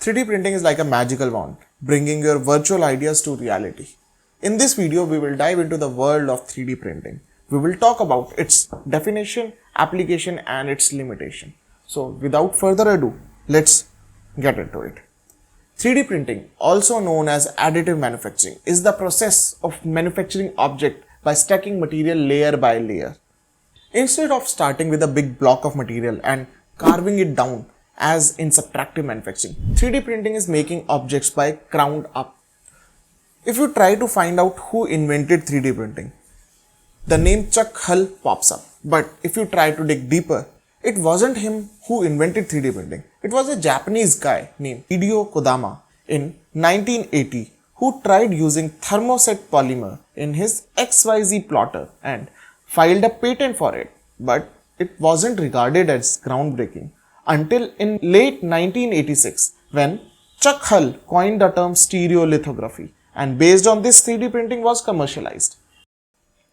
3D printing is like a magical wand, bringing your virtual ideas to reality. In this video, we will dive into the world of 3D printing. We will talk about its definition, application, and its limitation. So, without further ado, let's get into it. 3D printing, also known as additive manufacturing, is the process of manufacturing objects by stacking material layer by layer. Instead of starting with a big block of material and carving it down as in subtractive manufacturing, 3D printing is making objects by ground up. If you try to find out who invented 3D printing, the name Chuck Hull pops up. But if you try to dig deeper, it wasn't him who invented 3D printing. It was a Japanese guy named Hideo Kodama in 1980 who tried using thermoset polymer in his XYZ plotter and filed a patent for it. But it wasn't regarded as groundbreaking until in late 1986 when Chuck Hull coined the term stereolithography, and based on this 3D printing was commercialized.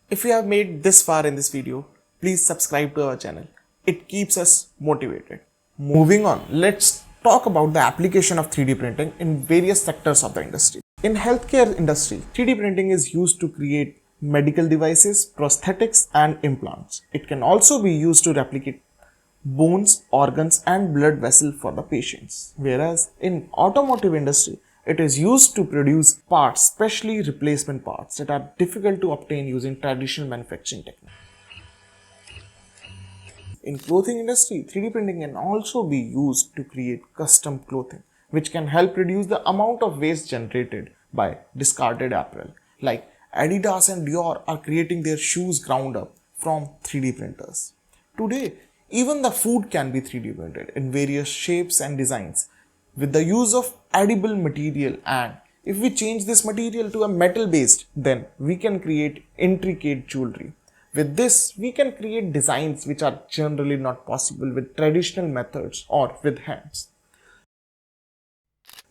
If you have made this far in this video, please subscribe to our channel. It keeps us motivated. Moving on, let's talk about the application of 3D printing in various sectors of the industry. In healthcare industry, 3D printing is used to create medical devices, prosthetics, and implants. It can also be used to replicate bones, organs, and blood vessels for the patients. Whereas in automotive industry, it is used to produce parts, especially replacement parts that are difficult to obtain using traditional manufacturing techniques. In clothing industry, 3D printing can also be used to create custom clothing, which can help reduce the amount of waste generated by discarded apparel. Like Adidas and Dior are creating their shoes ground up from 3D printers. Today, even the food can be 3D printed in various shapes and designs with the use of edible material, and if we change this material to a metal based, then we can create intricate jewelry. With this, we can create designs which are generally not possible with traditional methods or with hands.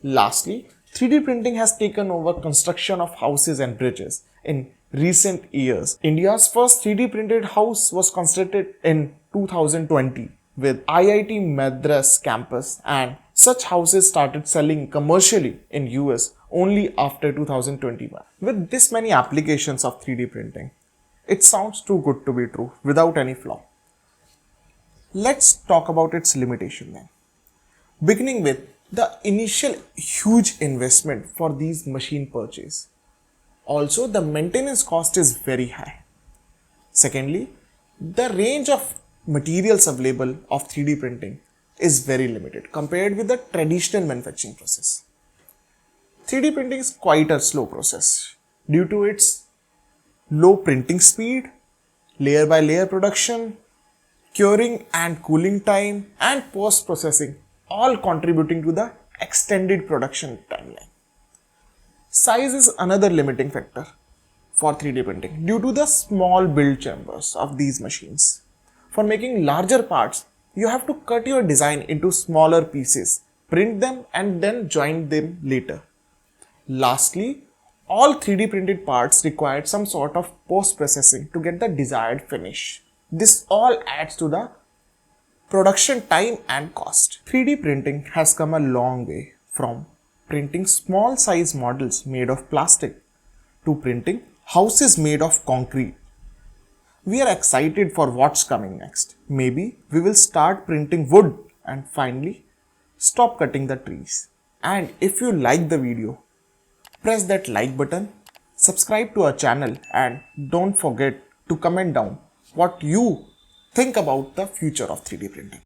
Lastly, 3D printing has taken over construction of houses and bridges. In recent years, India's first 3D printed house was constructed in 2020 with IIT Madras campus, and such houses started selling commercially in US only after 2021. With this many applications of 3D printing, it sounds too good to be true without any flaw. Let's talk about its limitation then. Beginning with the initial huge investment for these machine purchase. Also, the maintenance cost is very high. Secondly, the range of materials available of 3D printing is very limited compared with the traditional manufacturing process. 3D printing is quite a slow process due to its low printing speed, layer by layer production, curing and cooling time, and post processing, all contributing to the extended production timeline. Size is another limiting factor for 3D printing due to the small build chambers of these machines. For making larger parts, you have to cut your design into smaller pieces, print them, and then join them later. Lastly, all 3D printed parts require some sort of post-processing to get the desired finish. This all adds to the production time and cost. 3D printing has come a long way from printing small size models made of plastic to printing houses made of concrete. We are excited for what's coming next. Maybe we will start printing wood and finally stop cutting the trees. And if you like the video, press that like button, subscribe to our channel, and don't forget to comment down what you think about the future of 3D printing.